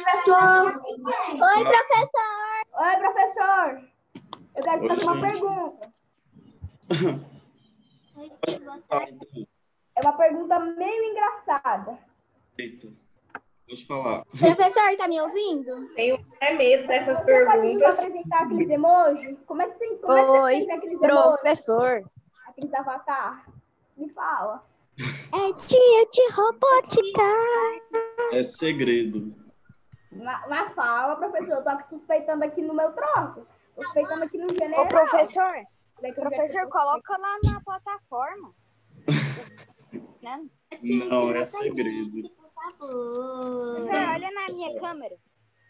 professor. Oi, professor. Oi, professor. Eu quero te fazer uma pergunta. Oi, boa tarde. É uma pergunta meio engraçada. Eita, pode falar. Professor, tá me ouvindo? Tenho até medo dessas Você pode nos perguntas. apresentar aqueles emojis? Como é que você Oi, fez aqueles emojis? professor. Aqueles avatar? Me fala. É dia de robótica. É segredo. Mas fala, professor. Eu tô aqui suspeitando aqui no meu troco. Tô suspeitando aqui no general. Ô, professor, Como é que eu professor, coloca lá na plataforma. Né? Não, é segredo. Professor, olha na minha câmera,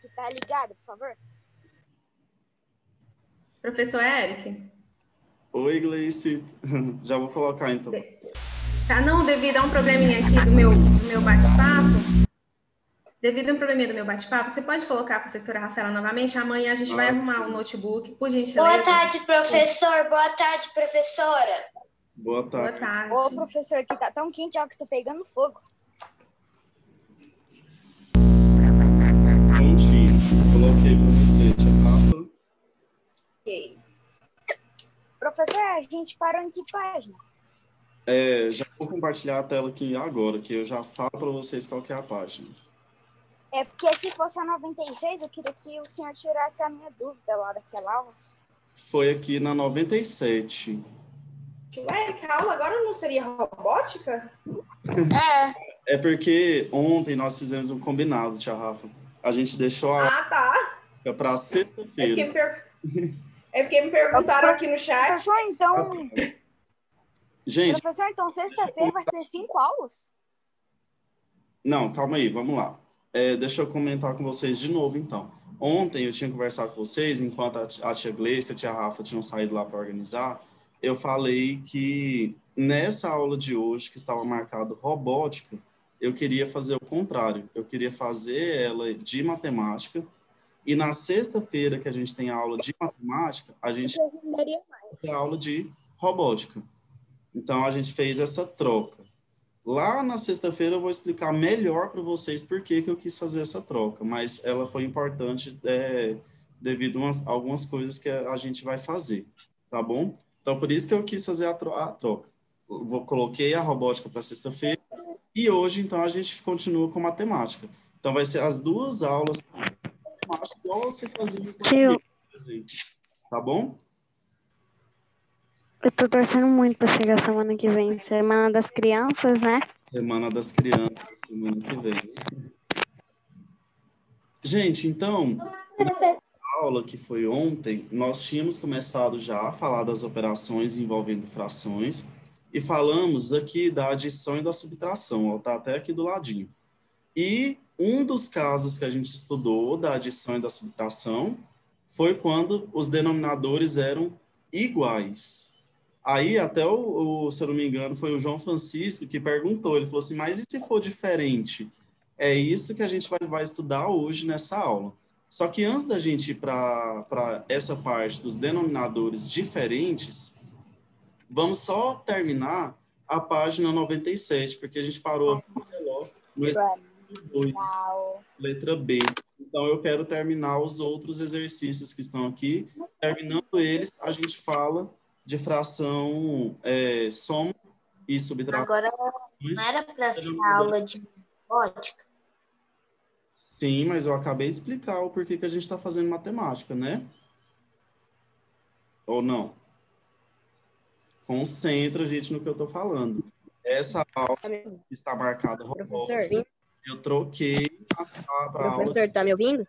que tá ligada, por favor. Professor Eric? Oi, Gleice. Já vou colocar, então. Tá, não, devido a um probleminha aqui do meu bate-papo, devido a um probleminha do meu bate-papo, você pode colocar a professora Rafaela novamente? Amanhã a gente vai arrumar um notebook, por gentileza. Boa tarde, professor. Boa tarde, professora. Boa Boa tarde. tarde. Ô, professor, que tá tão quente, ó, que tô pegando fogo. Prontinho. Coloquei para você, tia Rafa. Ok. Professor, a gente parou em que página? Já vou compartilhar a tela aqui agora, que eu já falo para vocês qual que é a página. É porque se fosse a 96, eu queria que o senhor tirasse a minha dúvida lá daquela aula. Foi aqui na 97. Eric, a aula agora não seria robótica? É porque ontem nós fizemos um combinado, tia Rafa. A gente deixou a Ah, tá. aula para sexta-feira. É porque me perguntaram aqui no chat. Professor, então... Gente, Professor, então sexta-feira vai ter 5 aulas? não, calma aí, vamos lá. Deixa eu comentar com vocês de novo, então. Ontem eu tinha conversado com vocês, enquanto a tia Gleice e a tia Rafa tinham saído lá para organizar, eu falei que nessa aula de hoje, que estava marcado robótica, eu queria fazer o contrário. Eu queria fazer ela de matemática, e na sexta-feira, que a gente tem aula de matemática, a gente tem aula de robótica. Então, a gente fez essa troca. Lá na sexta-feira eu vou explicar melhor para vocês por que eu quis fazer essa troca, mas ela foi importante devido a algumas coisas que a gente vai fazer, tá bom? Então, por isso que eu quis fazer a troca. Coloquei a robótica para sexta-feira e hoje, então, a gente continua com matemática. Então, vai ser as duas aulas igual vocês faziam por exemplo, tá bom? Eu tô torcendo muito pra chegar semana que vem, Semana das Crianças, né? Semana das Crianças, semana que vem. Gente, então, na aula que foi ontem, nós tínhamos começado já a falar das operações envolvendo frações e falamos aqui da adição e da subtração, ó, tá até aqui do ladinho. E um dos casos que a gente estudou da adição e da subtração foi quando os denominadores eram iguais. Aí, até se eu não me engano, foi o João Francisco que perguntou, ele falou assim, mas e se for diferente? É isso que a gente vai estudar hoje nessa aula. Só que antes da gente ir para essa parte dos denominadores diferentes, vamos só terminar a página 97, porque a gente parou no exercício 2, letra B. Então, eu quero terminar os outros exercícios que estão aqui. Terminando eles, a gente fala de fração, soma e subtração. Agora, não era para ser aula de robótica? Sim, mas eu acabei de explicar o porquê que a gente está fazendo matemática, né? Ou não? Concentra, gente, no que eu estou falando. Essa aula que está marcada robótica, eu troquei para aula... Professor, tá me ouvindo?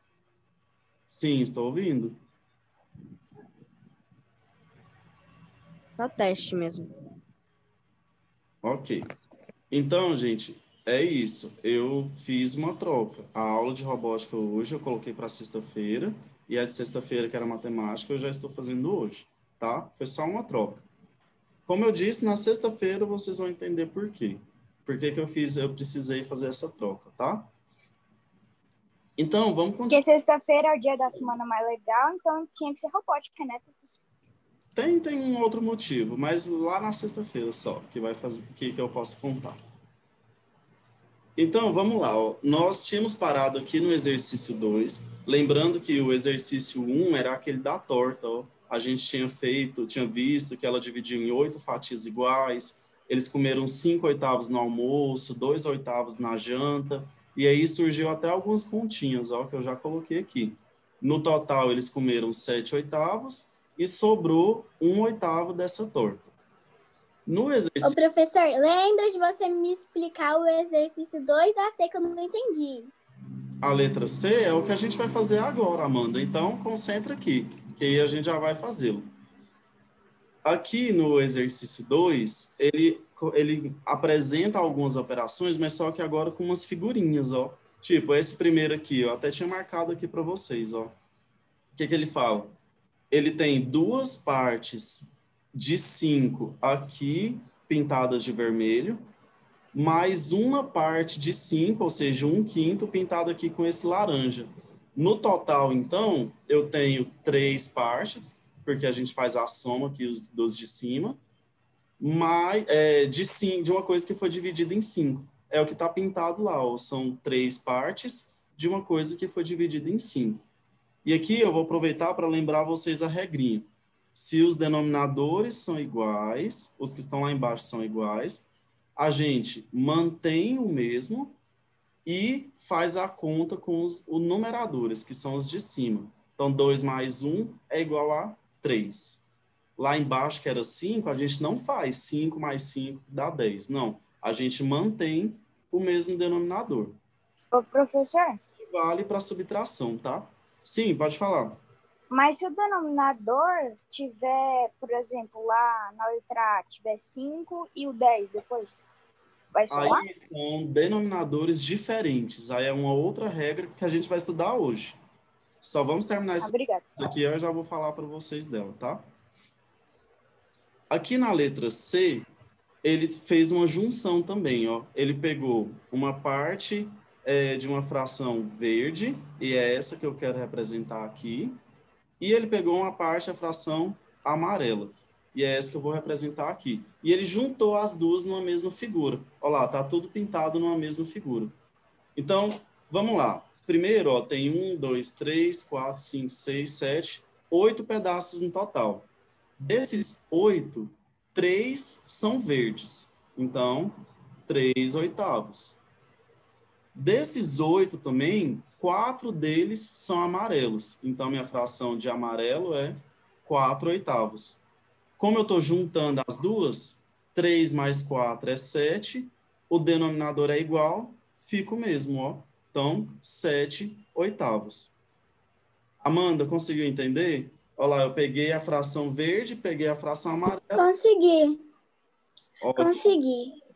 Sim, estou ouvindo. Só teste mesmo. Ok. Então, gente, é isso. Eu fiz uma troca. A aula de robótica hoje eu coloquei para sexta-feira e a de sexta-feira, que era matemática, eu já estou fazendo hoje, tá? Foi só uma troca. Como eu disse, na sexta-feira vocês vão entender por quê. Por que que eu precisei fazer essa troca, tá? Então, vamos continuar. Porque sexta-feira é o dia da semana mais legal, então tinha que ser robótica, né, professor? Tem um outro motivo, mas lá na sexta-feira só, que vai fazer, que eu posso contar. Então, vamos lá. Ó. Nós tínhamos parado aqui no exercício 2, lembrando que o exercício 1 era aquele da torta. Ó. A gente tinha visto que ela dividiu em 8 fatias iguais, eles comeram 5/8 no almoço, 2/8 na janta, e aí surgiu até algumas continhas, ó, que eu já coloquei aqui. No total, eles comeram 7/8 e sobrou 1/8 dessa torta. No exercício... Ô, professor, lembra de você me explicar o exercício 2AC que eu não entendi? A letra C é o que a gente vai fazer agora, Amanda. Então, concentra aqui, que aí a gente já vai fazê-lo. Aqui no exercício 2, ele apresenta algumas operações, mas só que agora com umas figurinhas, ó. Tipo, esse primeiro aqui, ó, até tinha marcado aqui para vocês, ó. O que que ele fala? Ele tem 2 partes de 5 aqui, pintadas de vermelho, mais uma parte de 5, ou seja, 1/5 pintado aqui com esse laranja. No total, então, eu tenho 3 partes, porque a gente faz a soma aqui dos de cima, mas de uma coisa que foi dividida em 5. É o que está pintado lá, ó, são 3 partes de uma coisa que foi dividida em 5. E aqui eu vou aproveitar para lembrar vocês a regrinha. Se os denominadores são iguais, os que estão lá embaixo são iguais, a gente mantém o mesmo e faz a conta com os numeradores, que são os de cima. Então, 2 mais 1 é igual a 3. Lá embaixo, que era 5, a gente não faz 5 mais 5 dá 10. Não, a gente mantém o mesmo denominador. Ô, professor, Vale para subtração, tá? Sim, pode falar. mas se o denominador tiver, por exemplo, lá na letra A, tiver 5 e o 10 depois, vai somar? Aí são denominadores diferentes. Aí é uma outra regra que a gente vai estudar hoje. Só vamos terminar isso aqui, eu já vou falar para vocês dela, tá? Aqui na letra C, ele fez uma junção também, ó. Ele pegou uma parte de uma fração verde, e é essa que eu quero representar aqui, e ele pegou uma parte da fração amarela, e é essa que eu vou representar aqui. E ele juntou as duas numa mesma figura. Olha lá, tá tudo pintado numa mesma figura. Então, vamos lá. Primeiro, ó, tem 1, 2, 3, 4, 5, 6, 7, 8 pedaços no total. Desses 8, 3 são verdes. Então, 3/8. Desses 8 também, 4 deles são amarelos. Então, minha fração de amarelo é 4/8. Como eu estou juntando as duas, 3 mais 4 é 7, o denominador é igual, fica o mesmo, ó. Então, 7/8. Amanda, conseguiu entender? Olha lá, eu peguei a fração verde, peguei a fração amarela. Consegui. Ótimo. Consegui.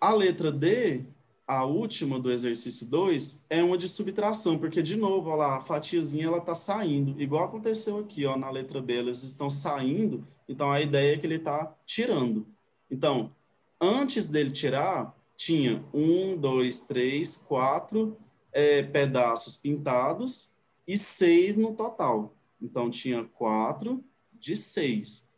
A letra D, a última do exercício 2, é uma de subtração, porque, de novo, olha lá, a fatiazinha ela está saindo, igual aconteceu aqui, ó, na letra B, elas estão saindo, então a ideia é que ele está tirando. Então, antes dele tirar, tinha 1, 2, 3, 4 pedaços pintados e 6 no total. Então, tinha 4 de 6.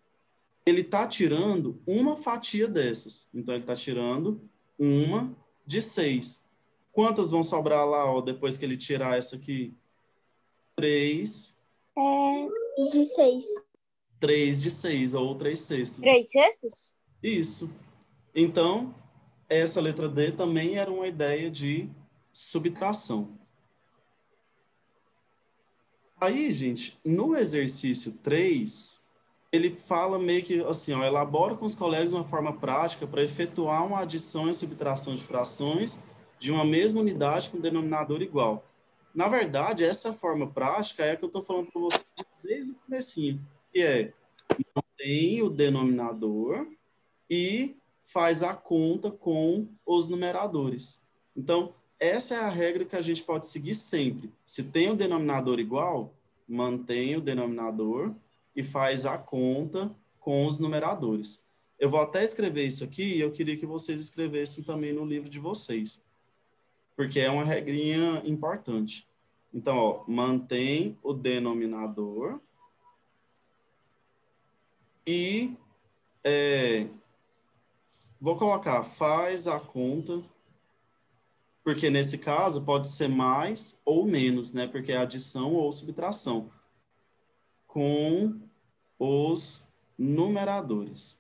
Ele está tirando uma fatia dessas. Então, ele está tirando uma de 6. Quantas vão sobrar lá, ó, depois que ele tirar essa aqui? 3. De 6. 3 de 6, ou 3/6. 3/6? Isso. Então, essa letra D também era uma ideia de subtração. Aí, gente, no exercício 3, ele fala meio que assim, ó, elabora com os colegas uma forma prática para efetuar uma adição e subtração de frações de uma mesma unidade com denominador igual. Na verdade, essa forma prática é a que eu estou falando para vocês desde o comecinho, que é mantém o denominador e faz a conta com os numeradores. Então, essa é a regra que a gente pode seguir sempre. Se tem o denominador igual, mantém o denominador e faz a conta com os numeradores. Eu vou até escrever isso aqui e eu queria que vocês escrevessem também no livro de vocês, porque é uma regrinha importante. Então, ó, mantém o denominador Vou colocar faz a conta, porque nesse caso pode ser mais ou menos, né? Porque é adição ou subtração. Com os numeradores.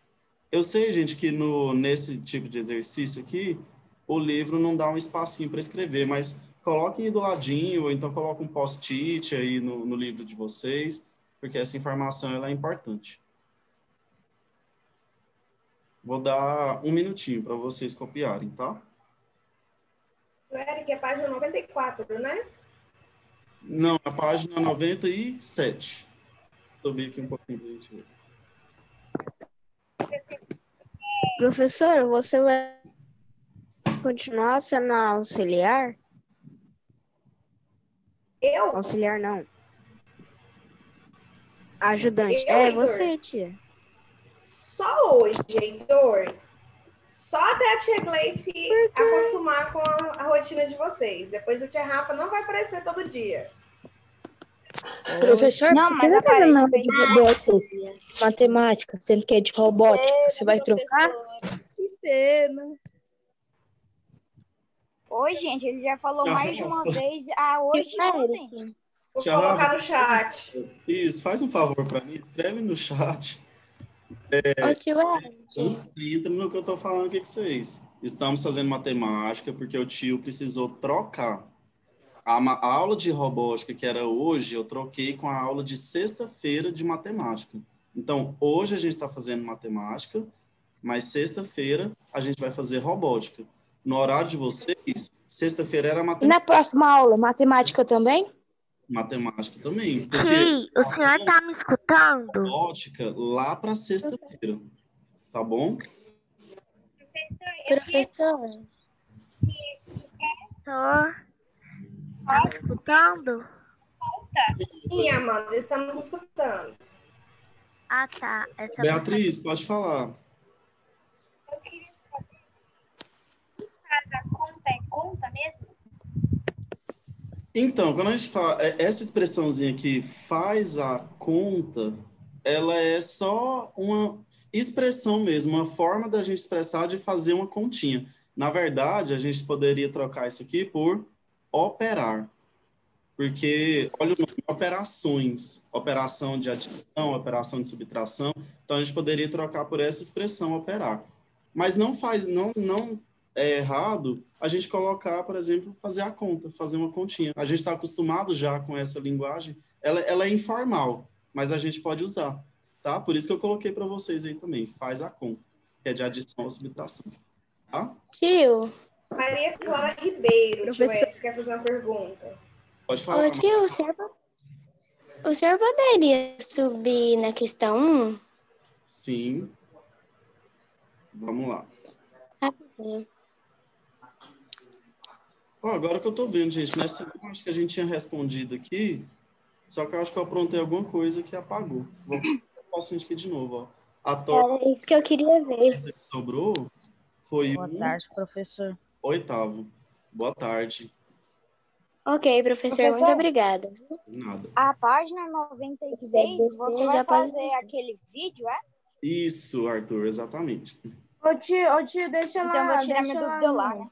Eu sei, gente, que nesse tipo de exercício aqui, o livro não dá um espacinho para escrever, mas coloquem aí do ladinho, ou então coloquem um post-it aí no livro de vocês, porque essa informação ela é importante. Vou dar um minutinho para vocês copiarem, tá? Eric, é página 94, né? Não, a página 97. Subi aqui um pouquinho pra gente ver. Professor, você vai continuar sendo auxiliar? Eu? Auxiliar não. Ajudante. Eu, É Heitor? você, tia. Só hoje, Heitor. Só até a tia Gleice acostumar com a rotina de vocês. Depois a tia Rafa não vai aparecer todo dia. Professor, Não, por que mas você tá dando aula aparece de robótica, matemática, sendo que é de robótica? Você vai trocar? Que pena. Oi, gente, ele já falou Tia mais de uma Rafa. vez hoje e ontem. Vou Tia colocar Rafa, no chat. Isso, faz um favor para mim, escreve no chat. Ô, tio Concentra no que eu estou falando aqui com vocês. Estamos fazendo matemática porque o tio precisou trocar. A aula de robótica que era hoje, eu troquei com a aula de sexta-feira de matemática. Então, hoje a gente está fazendo matemática, mas sexta-feira a gente vai fazer robótica. No horário de vocês, sexta-feira era E matemática. na próxima aula, matemática também? Matemática também. Porque Sim, o senhor tá me escutando? robótica lá para sexta-feira. Tá bom? Professor, Tô. Tá me escutando? Sim, Amanda, estamos escutando. Ah, tá. Essa Beatriz, pode falar. A conta é conta mesmo? Então, quando a gente fala, essa expressãozinha aqui, faz a conta, ela é só uma expressão mesmo, uma forma da gente expressar de fazer uma continha. Na verdade, a gente poderia trocar isso aqui por operar. Porque, olha o nome, operações, operação de adição, operação de subtração. Então, a gente poderia trocar por essa expressão, operar. Mas não é errado a gente colocar, por exemplo, fazer a conta, fazer uma continha. A gente está acostumado já com essa linguagem. Ela é informal, mas a gente pode usar, tá? Por isso que eu coloquei para vocês aí também, faz a conta, que é de adição ou subtração, tá? tio, Maria Clara Ribeiro, Professor. tio Eric, quer fazer uma pergunta. Pode falar. ô, tio, o senhor poderia subir na questão 1? Sim. Vamos lá. Rapidinho. Ó, agora que eu tô vendo, gente, nessa eu acho que a gente tinha respondido aqui, só que eu acho que eu aprontei alguma coisa que apagou. Vou passar aqui de novo, ó. A torta Era isso que eu queria ver. que sobrou foi Boa tarde, professor. oitavo. Boa tarde. Ok, professor, Professor? muito obrigada. Nada. A página Se 96, quiser você descer, vai já pode fazer descer. aquele vídeo, é? Isso, Arthur, exatamente. Ô, tio, deixa Então eu vou tirar minha dúvida lá, né?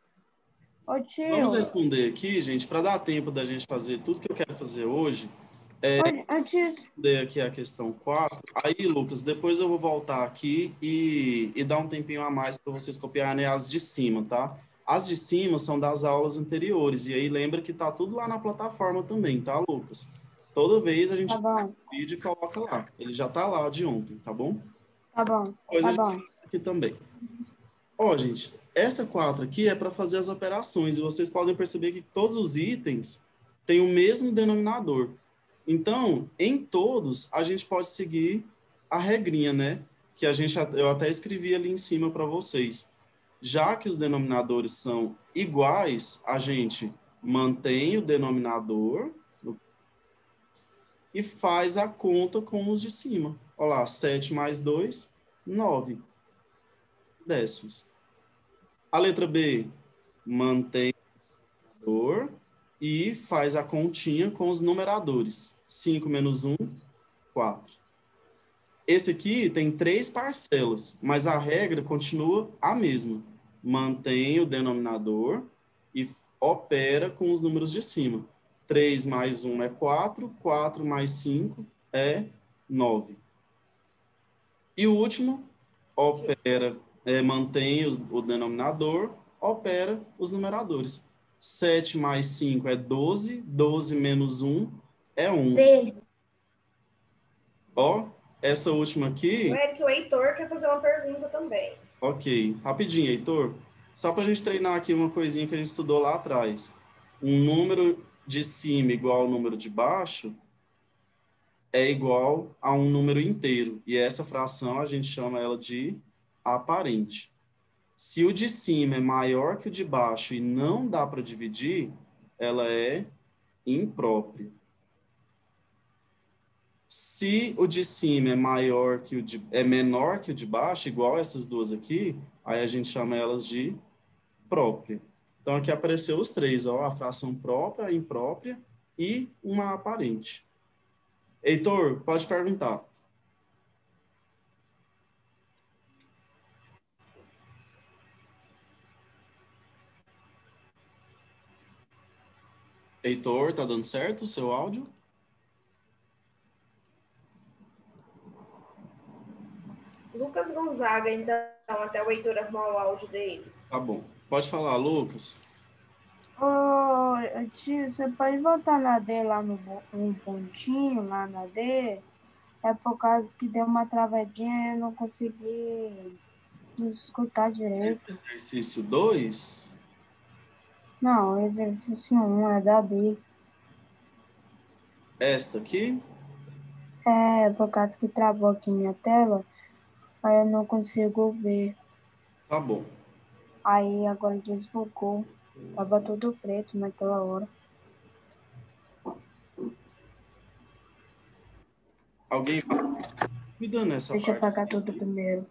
Ô, tio. Vamos responder aqui, gente, para dar tempo da gente fazer tudo que eu quero fazer hoje. Ô, tio. Responder aqui a questão 4. Aí, Lucas, depois eu vou voltar aqui e dar um tempinho a mais para vocês copiarem as de cima, tá? As de cima são das aulas anteriores. E aí, lembra que tá tudo lá na plataforma também, tá, Lucas? Toda vez a gente Tá bom. pega o vídeo e coloca lá. Ele já tá lá de ontem, tá bom? Tá bom, Depois tá a gente bom. faz aqui também. Ó, gente, essa 4 aqui é para fazer as operações. E vocês podem perceber que todos os itens têm o mesmo denominador. Então, em todos, a gente pode seguir a regrinha, né? Que eu até escrevi ali em cima para vocês. Já que os denominadores são iguais, a gente mantém o denominador e faz a conta com os de cima. Olha lá, 7 mais 2, 9 décimos. A letra B, mantém o denominador e faz a continha com os numeradores. 5 menos 1, 4. Esse aqui tem 3 parcelas, mas a regra continua a mesma. Mantém o denominador e opera com os números de cima. 3 mais 1 é 4, 4 mais 5 é 9. E o último, mantém o denominador, opera os numeradores. 7 mais 5 é 12, 12 menos 1 é 11. 13. Ó, essa última aqui... O Heitor quer fazer uma pergunta também. Ok, rapidinho, Heitor. Só para a gente treinar aqui uma coisinha que a gente estudou lá atrás. Um número de cima igual ao número de baixo é igual a um número inteiro. E essa fração a gente chama ela de aparente. Se o de cima é maior que o de baixo e não dá para dividir, ela é imprópria. Se o de cima é menor que o de baixo, igual essas duas aqui, aí a gente chama elas de própria. Então, aqui apareceu os 3, ó, a fração própria, a imprópria e uma aparente. Heitor, pode perguntar. Heitor, tá dando certo o seu áudio? Lucas Gonzaga, então, até o Heitor arrumar o áudio dele. Tá bom. Pode falar, Lucas. Ô, tio, você pode voltar na D lá um pontinho, lá na D? É por causa que deu uma travadinha e eu não consegui escutar direito. Esse exercício 2? Não, o exercício 1 é da D. Esta aqui? É, por causa que travou aqui minha tela, aí eu não consigo ver. Tá bom. Aí agora desbugou. Tava tudo preto naquela hora. Alguém vai cuidando nessa Deixa eu parte? apagar tudo primeiro.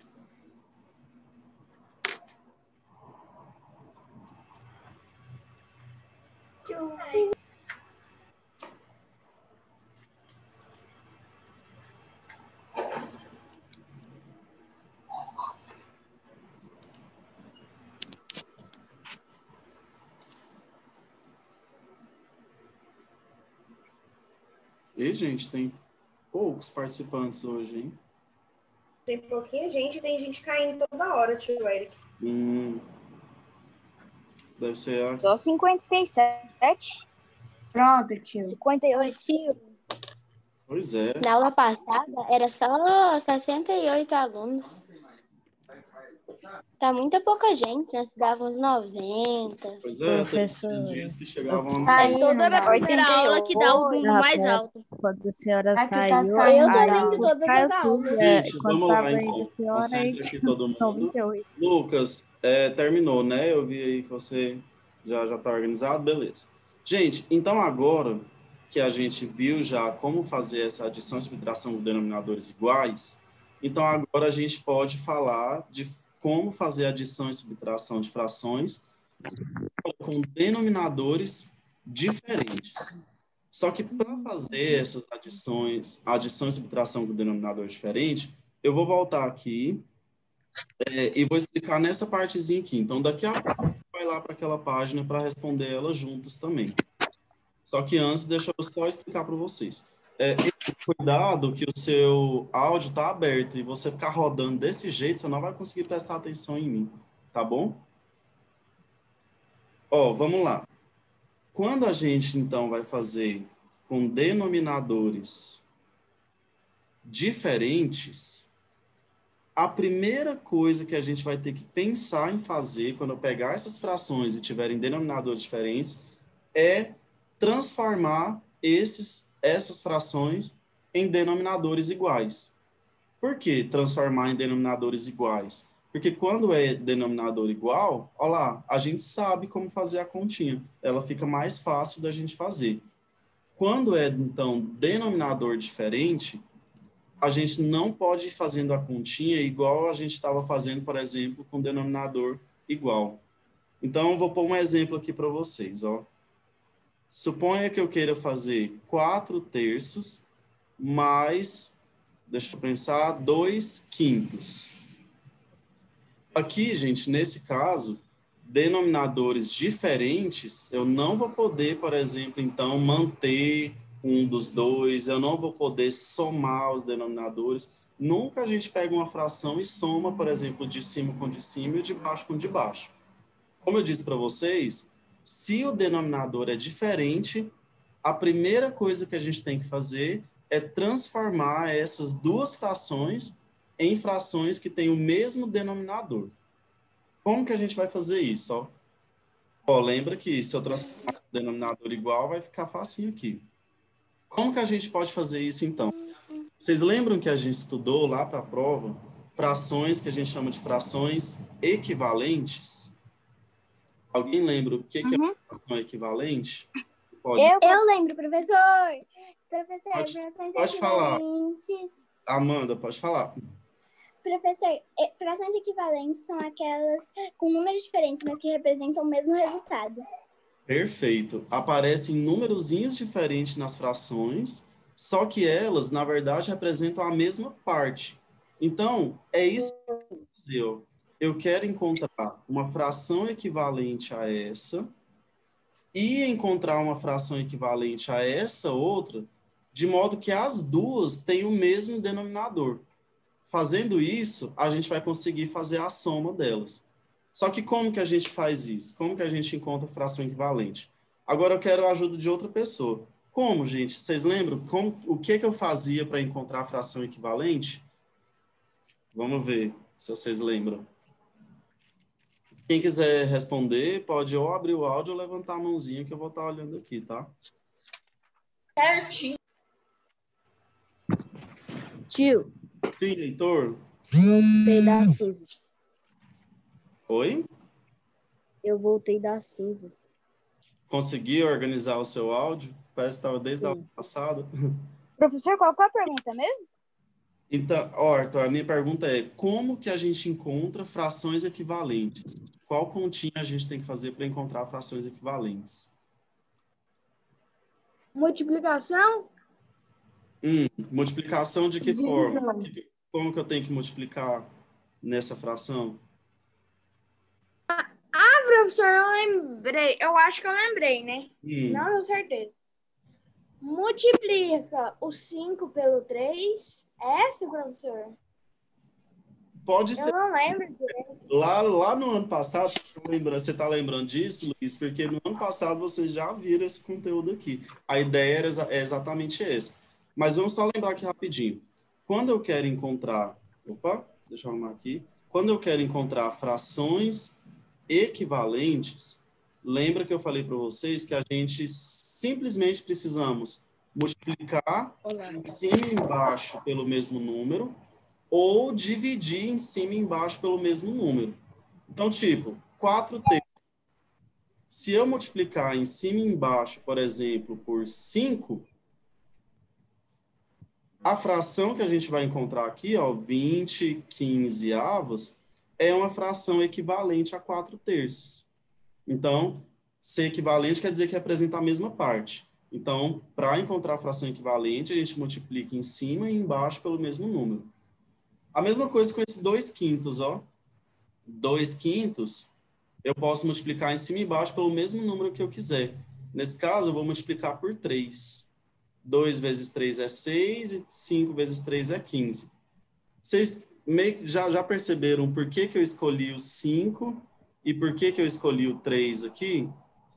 E, gente, tem poucos participantes hoje, hein? Tem pouquinha gente, tem gente caindo toda hora, tio Eric. Deve ser a... Só 57. Pronto, tio. 58. Pois é. Na aula passada era só 68 alunos. Tá muita pouca gente, né? Se dava uns 90. Pois é, Professor, tem dias que chegavam... Toda na primeira 88. aula que dá o número mais alto. quando a senhora Aqui tá saiu... saindo. Eu tô Aí, vendo todas as aulas. Gente, quando vamos lá, tava então. indo pior, aí Concentra aqui todo mundo. 98. Lucas, terminou, né? Eu vi aí que você já tá organizado, beleza. Gente, então agora que a gente viu já como fazer essa adição e subtração com denominadores iguais, então agora a gente pode falar de como fazer adição e subtração de frações com denominadores diferentes. Só que para fazer essas adições, adição e subtração com denominador diferente, eu vou voltar aqui e vou explicar nessa partezinha aqui. Então, daqui a pouco, vai lá para aquela página para responder ela juntos também. Só que antes, deixa eu só explicar para vocês. Cuidado que o seu áudio está aberto e você ficar rodando desse jeito, você não vai conseguir prestar atenção em mim, tá bom? Ó, vamos lá. Quando a gente, então, vai fazer com denominadores diferentes, a primeira coisa que a gente vai ter que pensar em fazer quando eu pegar essas frações e tiverem denominadores diferentes é transformar essas frações em denominadores iguais. Por que transformar em denominadores iguais? Porque quando é denominador igual, olha lá, a gente sabe como fazer a continha. Ela fica mais fácil da gente fazer. Quando é, então, denominador diferente, a gente não pode ir fazendo a continha igual a gente estava fazendo, por exemplo, com denominador igual. Então, eu vou pôr um exemplo aqui para vocês, ó. Suponha que eu queira fazer 4 terços mais deixa eu pensar, 2/5. Aqui, gente, nesse caso, denominadores diferentes, eu não vou poder, por exemplo, então, manter um dos dois, eu não vou poder somar os denominadores. Nunca a gente pega uma fração e soma, por exemplo, de cima com de cima e de baixo com de baixo. Como eu disse para vocês, se o denominador é diferente, a primeira coisa que a gente tem que fazer é transformar essas duas frações em frações que têm o mesmo denominador. Como que a gente vai fazer isso? Ó, lembra que se eu transformar o denominador igual, vai ficar facinho aqui. Como que a gente pode fazer isso, então? Vocês lembram que a gente estudou lá para a prova frações que a gente chama de frações equivalentes? Alguém lembra o que é uma fração equivalente? Pode. Eu lembro, professor. Professor, frações pode falar. equivalentes. Amanda, pode falar. Professor, frações equivalentes são aquelas com números diferentes, mas que representam o mesmo resultado. Perfeito. Aparecem númerozinhos diferentes nas frações, só que elas, na verdade, representam a mesma parte. Então, é isso que eu vou fazer. Ó. Eu quero encontrar uma fração equivalente a essa e encontrar uma fração equivalente a essa outra, de modo que as duas têm o mesmo denominador. Fazendo isso, a gente vai conseguir fazer a soma delas. Só que como que a gente faz isso? Como que a gente encontra fração equivalente? Agora eu quero a ajuda de outra pessoa. Como, gente? Vocês lembram o que eu fazia para encontrar a fração equivalente? Vamos ver se vocês lembram. Quem quiser responder, pode ou abrir o áudio ou levantar a mãozinha que eu vou estar olhando aqui, tá? Certinho. Tio. Sim, Heitor. Voltei das cinzas. Oi? Eu voltei das cinzas. Consegui organizar o seu áudio? Parece que estava desde a aula passada. Professor, qual que é a pergunta mesmo? Então, Arthur, a minha pergunta é, como que a gente encontra frações equivalentes? Qual continha a gente tem que fazer para encontrar frações equivalentes? Multiplicação? Multiplicação de que forma? Como que eu tenho que multiplicar nessa fração? Professor, eu lembrei. Eu acho que eu lembrei, né? Não tenho certeza. Multiplica o 5 pelo 3. É essa, professor? Pode ser. Eu não lembro direito. Lá no ano passado, você está lembrando disso, Luiz? Porque no ano passado vocês já viram esse conteúdo aqui. A ideia é exatamente essa. Mas vamos só lembrar aqui rapidinho. Quando eu quero encontrar... Opa, deixa eu arrumar aqui. Quando eu quero encontrar frações equivalentes, lembra que eu falei para vocês que a gente simplesmente precisamos multiplicar em cima e embaixo pelo mesmo número ou dividir em cima e embaixo pelo mesmo número. Então, tipo, 4 terços. Se eu multiplicar em cima e embaixo, por exemplo, por 5, a fração que a gente vai encontrar aqui, ó, 20/15 avos, é uma fração equivalente a 4 terços. Então, ser equivalente quer dizer que representa a mesma parte. Então, para encontrar a fração equivalente, a gente multiplica em cima e embaixo pelo mesmo número. A mesma coisa com esse 2/5, ó. 2/5, eu posso multiplicar em cima e embaixo pelo mesmo número que eu quiser. Nesse caso, eu vou multiplicar por 3. 2 vezes 3 é 6 e 5 vezes 3 é 15. Vocês já perceberam por que eu escolhi o 5 e por que eu escolhi o 3 aqui?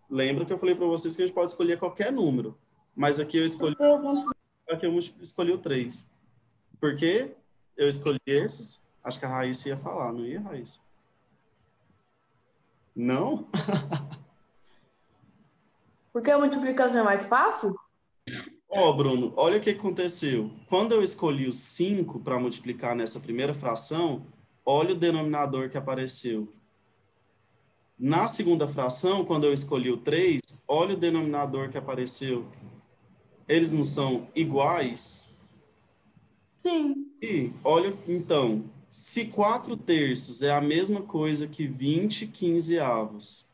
Lembra que eu falei para vocês que a gente pode escolher qualquer número. Mas aqui eu escolhi o 3. Por que eu escolhi esses? Acho que a Raíssa ia falar, não ia, Raíssa? Não? Porque a multiplicação é mais fácil? Ó, Bruno, olha o que aconteceu. Quando eu escolhi o 5 para multiplicar nessa primeira fração, olha o denominador que apareceu. Na segunda fração, quando eu escolhi o 3, olha o denominador que apareceu. Eles não são iguais? Sim. E olha, então, se 4 terços é a mesma coisa que 20/15 avos,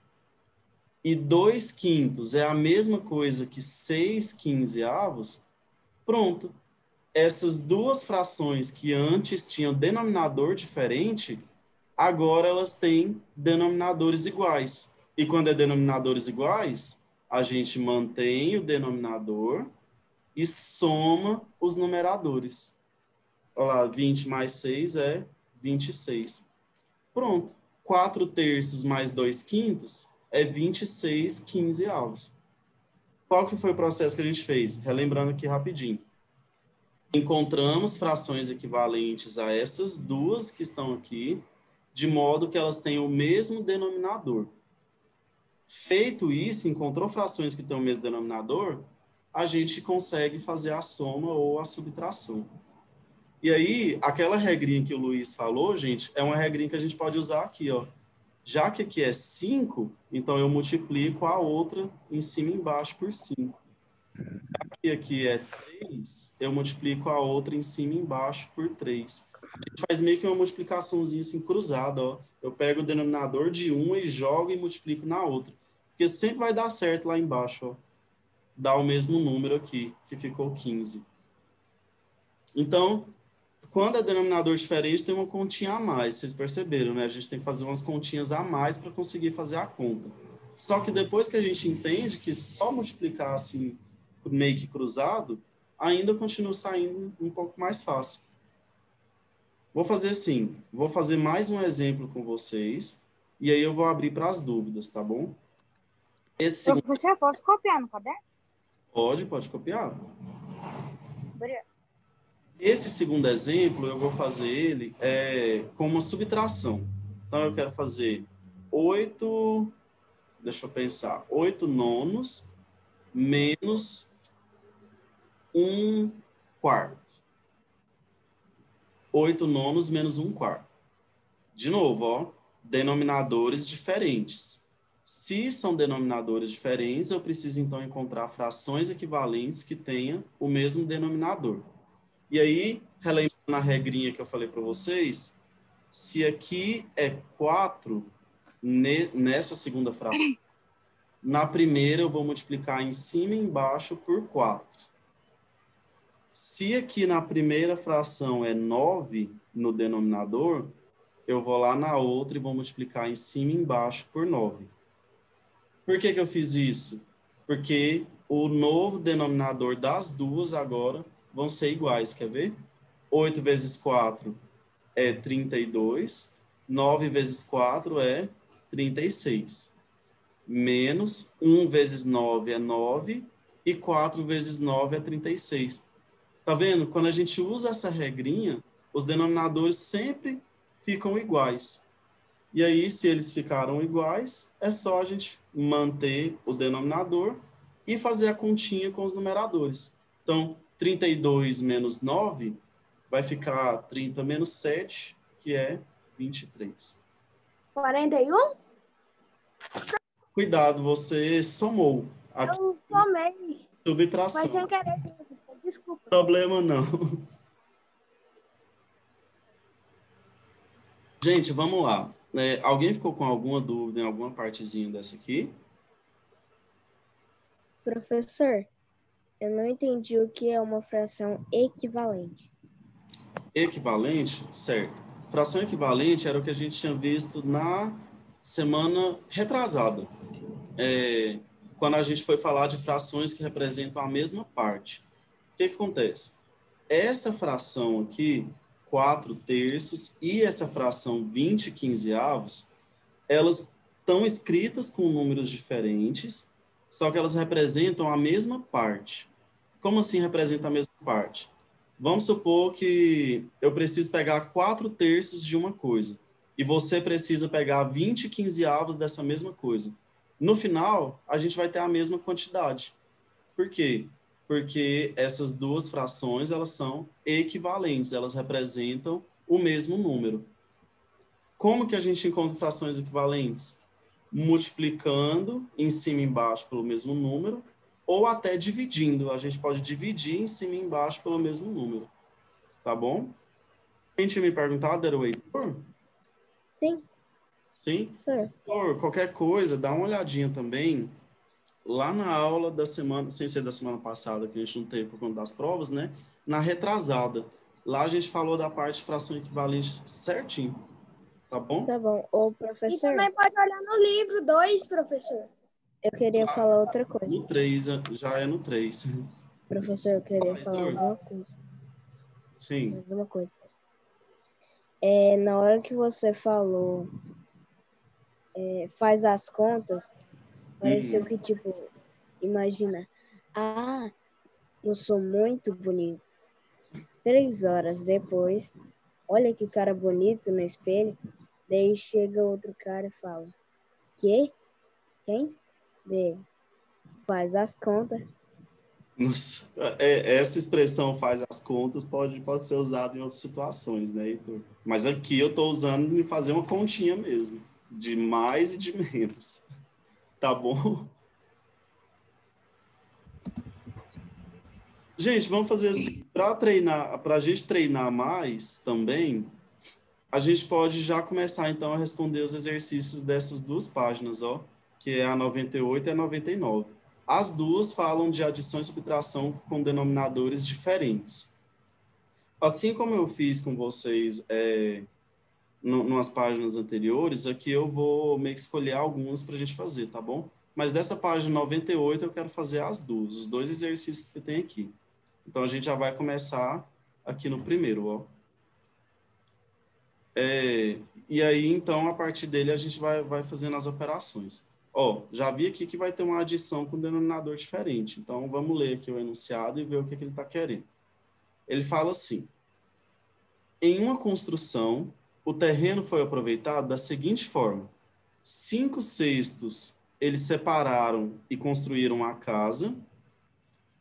e 2/5 é a mesma coisa que 6/15 avos, pronto. essas duas frações que antes tinham denominador diferente, agora elas têm denominadores iguais. E quando é denominadores iguais, a gente mantém o denominador e soma os numeradores. Olha lá, 20 mais 6 é 26. Pronto. 4/3 mais 2/5 é 26 15avos. Qual que foi o processo que a gente fez? Relembrando aqui rapidinho. Encontramos frações equivalentes a essas duas que estão aqui, de modo que elas tenham o mesmo denominador. Feito isso, encontrou frações que têm o mesmo denominador, a gente consegue fazer a soma ou a subtração. E aí, aquela regrinha que o Luiz falou, gente, é uma regrinha que a gente pode usar aqui, ó. Já que aqui é 5, então eu multiplico a outra em cima e embaixo por 5. Já que aqui é 3, eu multiplico a outra em cima e embaixo por 3. A gente faz meio que uma multiplicaçãozinha assim cruzada, ó. Eu pego o denominador de uma e jogo e multiplico na outra. Porque sempre vai dar certo lá embaixo, ó. Dá o mesmo número aqui, que ficou 15. Então, quando é denominador diferente, tem uma continha a mais, vocês perceberam, né? A gente tem que fazer umas continhas a mais para conseguir fazer a conta. Só que depois que a gente entende que só multiplicar assim, meio que cruzado, ainda continua saindo um pouco mais fácil. Vou fazer assim, vou fazer mais um exemplo com vocês, e aí eu vou abrir para as dúvidas, tá bom? Professor, posso copiar no caderno? Pode copiar. Obrigado. Esse segundo exemplo, eu vou fazer ele com uma subtração. Então, eu quero fazer 8, deixa eu pensar, 8 nonos menos 1/4. 8 nonos menos 1/4. De novo, ó, denominadores diferentes. Se são denominadores diferentes, eu preciso, então, encontrar frações equivalentes que tenham o mesmo denominador. E aí, relembrando a regrinha que eu falei para vocês, se aqui é 4, nessa segunda fração, na primeira eu vou multiplicar em cima e embaixo por 4. Se aqui na primeira fração é 9 no denominador, eu vou lá na outra e vou multiplicar em cima e embaixo por 9. Por que que eu fiz isso? Porque o novo denominador das duas agora vão ser iguais, quer ver? 8 vezes 4 é 32, 9 vezes 4 é 36. Menos 1 vezes 9 é 9 e 4 vezes 9 é 36. Tá vendo? Quando a gente usa essa regrinha, os denominadores sempre ficam iguais. E aí, se eles ficaram iguais, é só a gente manter o denominador e fazer a continha com os numeradores. Então, 32 menos 9 vai ficar 30 menos 7, que é 23. 41? Cuidado, você somou. Aqui, Eu somei. subtração. Mas sem querer. Desculpa. Problema não. Gente, vamos lá. Alguém ficou com alguma dúvida em alguma partezinha dessa aqui? Professor, eu não entendi o que é uma fração equivalente. Equivalente? Certo. Fração equivalente era o que a gente tinha visto na semana retrasada. Quando a gente foi falar de frações que representam a mesma parte. O que acontece? Essa fração aqui, 4/3, e essa fração 20 15avos, elas estão escritas com números diferentes, só que elas representam a mesma parte. Como assim representa a mesma parte? Vamos supor que eu preciso pegar 4/3 de uma coisa, e você precisa pegar 20 15avos dessa mesma coisa. No final, a gente vai ter a mesma quantidade. Por quê? Porque essas duas frações, elas são equivalentes, elas representam o mesmo número. Como que a gente encontra frações equivalentes? Multiplicando em cima e embaixo pelo mesmo número, ou até dividindo. A gente pode dividir em cima e embaixo pelo mesmo número. Tá bom? Quem tinha me perguntado era o Heitor? Sim. Sim? Sim. Por qualquer coisa, dá uma olhadinha também lá na aula da semana, sem ser da semana passada, que a gente não teve por conta das provas, né? na retrasada. Lá a gente falou da parte de fração equivalente certinho. Tá bom? Tá bom. Ô, E professor, também pode olhar no livro 2, professor. eu queria falar outra coisa. No 3, já é no 3. Professor, eu queria falar alguma coisa. Sim. Mais uma coisa. Na hora que você falou, faz as contas, pareceu que, tipo, imagina, eu sou muito bonito. 3 horas depois, olha que cara bonito no espelho, daí chega outro cara e fala, quê? Quem? Daí, faz as contas. Nossa, essa expressão faz as contas pode ser usada em outras situações, né, Heitor? Mas aqui eu estou usando em fazer uma continha mesmo, de mais e de menos. Tá bom? Gente, vamos fazer assim, para a gente treinar mais também, a gente pode já começar então a responder os exercícios dessas 2 páginas, ó, que é a 98 e a 99. As 2 falam de adição e subtração com denominadores diferentes. Assim como eu fiz com vocês nas páginas anteriores, aqui eu vou meio que escolher algumas para a gente fazer, tá bom? Mas dessa página 98 eu quero fazer as 2, os 2 exercícios que tem aqui. Então a gente já vai começar aqui no primeiro, ó. E aí, então, a partir dele a gente vai fazendo as operações. Ó, já vi aqui que vai ter uma adição com denominador diferente. Então, vamos ler aqui o enunciado e ver o que ele está querendo. Ele fala assim: em uma construção, o terreno foi aproveitado da seguinte forma: 5/6 eles separaram e construíram a casa,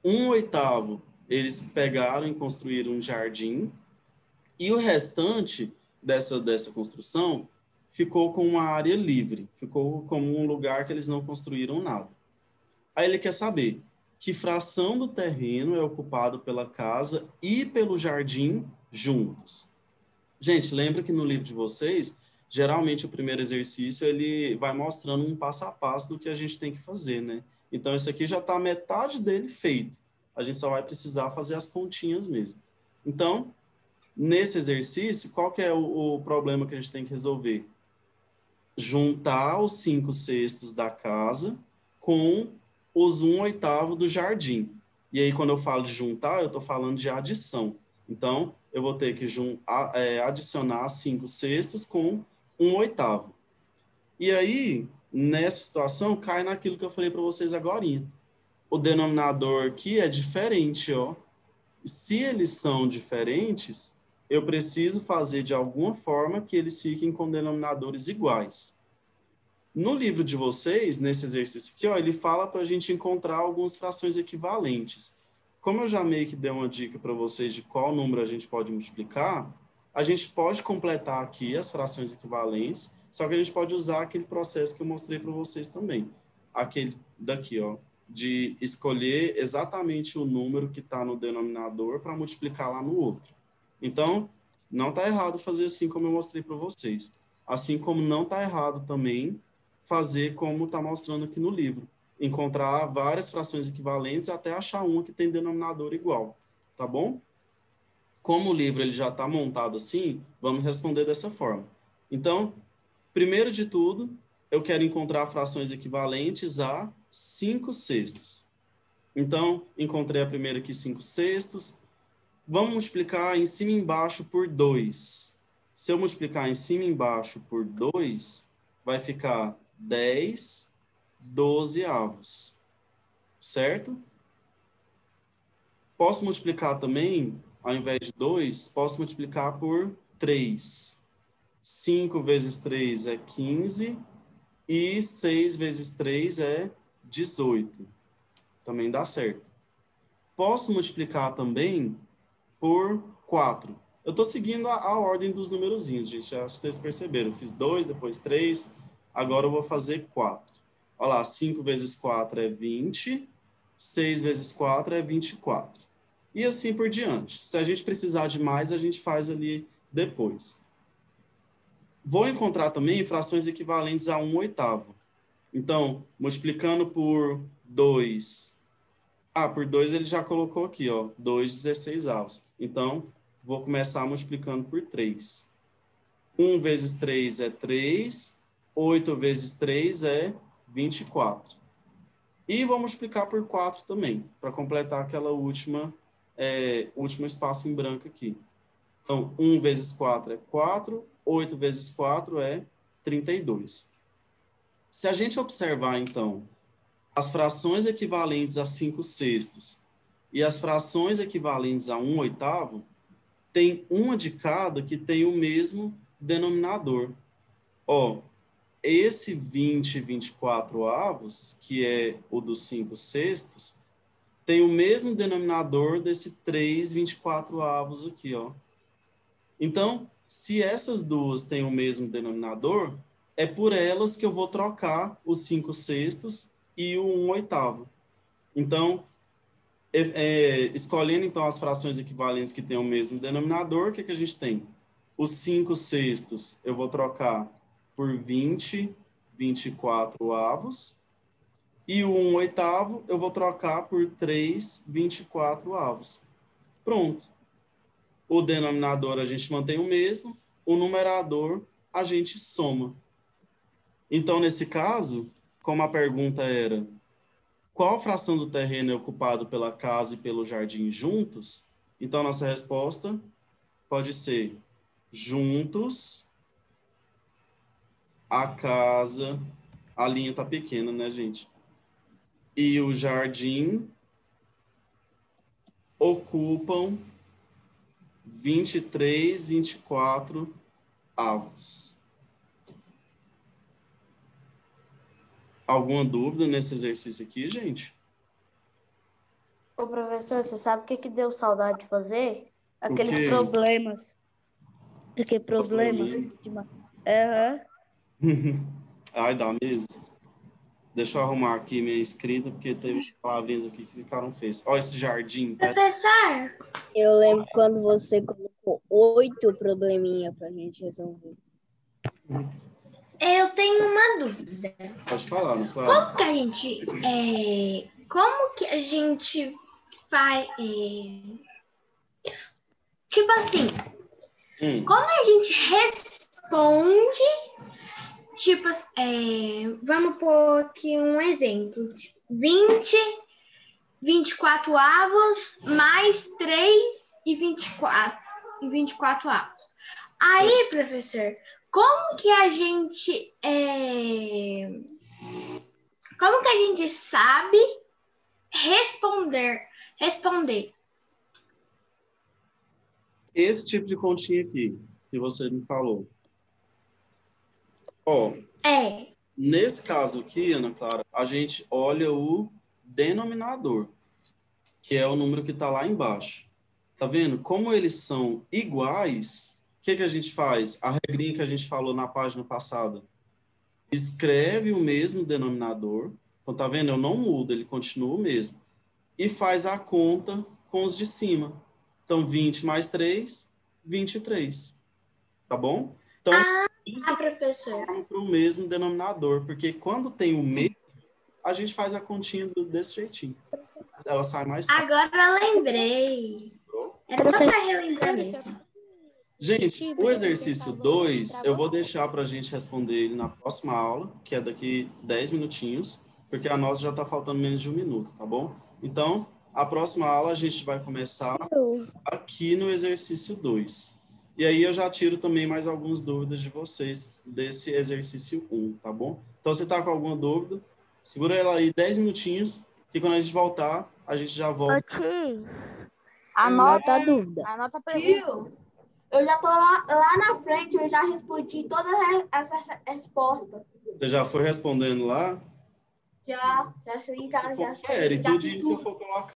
1/8 eles pegaram e construíram um jardim, e o restante dessa construção ficou com uma área livre, ficou como um lugar que eles não construíram nada. Aí ele quer saber que fração do terreno é ocupado pela casa e pelo jardim juntos. Gente, lembra que no livro de vocês, geralmente o primeiro exercício ele vai mostrando um passo a passo do que a gente tem que fazer, né? Então, esse aqui já está metade dele feito. A gente só vai precisar fazer as continhas mesmo. Então, nesse exercício, qual que é o problema que a gente tem que resolver? Juntar os 5/6 da casa com os 1/8 do jardim. E aí, quando eu falo de juntar, eu estou falando de adição. Então, eu vou ter que adicionar 5/6 com 1/8. E aí, nessa situação, cai naquilo que eu falei para vocês agorinha. O denominador aqui é diferente, ó. Se eles são diferentes, eu preciso fazer de alguma forma que eles fiquem com denominadores iguais. No livro de vocês, nesse exercício aqui, ó, ele fala para a gente encontrar algumas frações equivalentes. Como eu já meio que dei uma dica para vocês de qual número a gente pode multiplicar, a gente pode completar aqui as frações equivalentes, só que a gente pode usar aquele processo que eu mostrei para vocês também. Aquele daqui, ó, de escolher exatamente o número que está no denominador para multiplicar lá no outro. Então, não está errado fazer assim como eu mostrei para vocês. Assim como não está errado também fazer como está mostrando aqui no livro. Encontrar várias frações equivalentes até achar uma que tem denominador igual. Tá bom? Como o livro ele já está montado assim, vamos responder dessa forma. Então, primeiro de tudo, eu quero encontrar frações equivalentes a 5/6. Então, encontrei a primeira aqui, 5/6. Vamos multiplicar em cima e embaixo por 2. Se eu multiplicar em cima e embaixo por 2, vai ficar 10/12. Certo? Posso multiplicar também, ao invés de 2, posso multiplicar por 3. 5 vezes 3 é 15 e 6 vezes 3 é 18. Também dá certo. Posso multiplicar também por 4. Eu estou seguindo a ordem dos numerozinhos, gente. Já vocês perceberam. Eu fiz 2, depois 3. Agora eu vou fazer 4. Olha lá, 5 vezes 4 é 20. 6 vezes 4 é 24. E assim por diante. Se a gente precisar de mais, a gente faz ali depois. Vou encontrar também frações equivalentes a 1/8. Então, multiplicando por 2 Ah, por 2 ele já colocou aqui, ó, 2/16. Então, vou começar multiplicando por 3. 1 vezes 3 é 3, 8 vezes 3 é 24. E vou multiplicar por 4 também, para completar aquela último espaço em branco aqui. Então, 1 vezes 4 é 4, 8 vezes 4 é 32. Se a gente observar, então, as frações equivalentes a 5/6 e as frações equivalentes a 1/8, tem uma de cada que tem o mesmo denominador. Ó, esse 20/24, que é o dos 5/6, tem o mesmo denominador desse 3/24 aqui, ó. Então, se essas duas têm o mesmo denominador, é por elas que eu vou trocar os 5/6 e o 1/8. Então, escolhendo então as frações equivalentes que têm o mesmo denominador, o que a gente tem? Os 5/6 eu vou trocar por 20/24 e o 1/8 eu vou trocar por 3/24. Pronto. O denominador a gente mantém o mesmo, o numerador a gente soma. Então, nesse caso, como a pergunta era qual fração do terreno é ocupado pela casa e pelo jardim juntos, então nossa resposta pode ser juntos, a casa, a linha tá pequena, né, gente? E o jardim ocupam 23/24 avos. Alguma dúvida nesse exercício aqui, gente? Ô, professor, você sabe o que deu saudade de fazer? Aqueles quê? problemas. Aquele problema. Aham. Ai, dá mesmo. Deixa eu arrumar aqui minha escrita, porque teve palavrinhas aqui que ficaram feias. Olha esse jardim. Professor! Eu lembro quando você colocou 8 probleminha pra gente resolver. Eu tenho uma dúvida. Pode falar, não pode? Como que a gente faz... Tipo assim, como a gente responde... Tipo, vamos pôr aqui um exemplo. 20/24 avos mais 3/24 avos. Aí, professor, como que a gente sabe responder? Esse tipo de continha aqui, que você me falou. Ó, nesse caso aqui, Ana Clara, a gente olha o denominador, que é o número que está lá embaixo. Tá vendo? Como eles são iguais, o que a gente faz? A regrinha que a gente falou na página passada. Escreve o mesmo denominador. Então, tá vendo? Eu não mudo, ele continua o mesmo. E faz a conta com os de cima. Então, 20 mais 3, 23. Tá bom? Então, professor. Para o mesmo denominador, porque quando tem o mesmo, a gente faz a continha desse jeitinho. Ela sai mais fácil. Agora eu lembrei. Era só para relembrar mesmo. Gente, o exercício 2, eu vou deixar para a gente responder ele na próxima aula, que é daqui 10 minutinhos, porque a nossa já está faltando menos de 1 minuto, tá bom? Então, a próxima aula a gente vai começar aqui no exercício 2. E aí eu já tiro também mais algumas dúvidas de vocês desse exercício 1, tá bom? Então, se tá com alguma dúvida, segura ela aí 10 minutinhos, que quando a gente voltar, a gente já volta. Anota a dúvida. Anota a pergunta. Eu já tô lá na frente, eu já respondi todas essas respostas. Você já foi respondendo lá? Já sei, já. Confere, tudo que eu for colocar.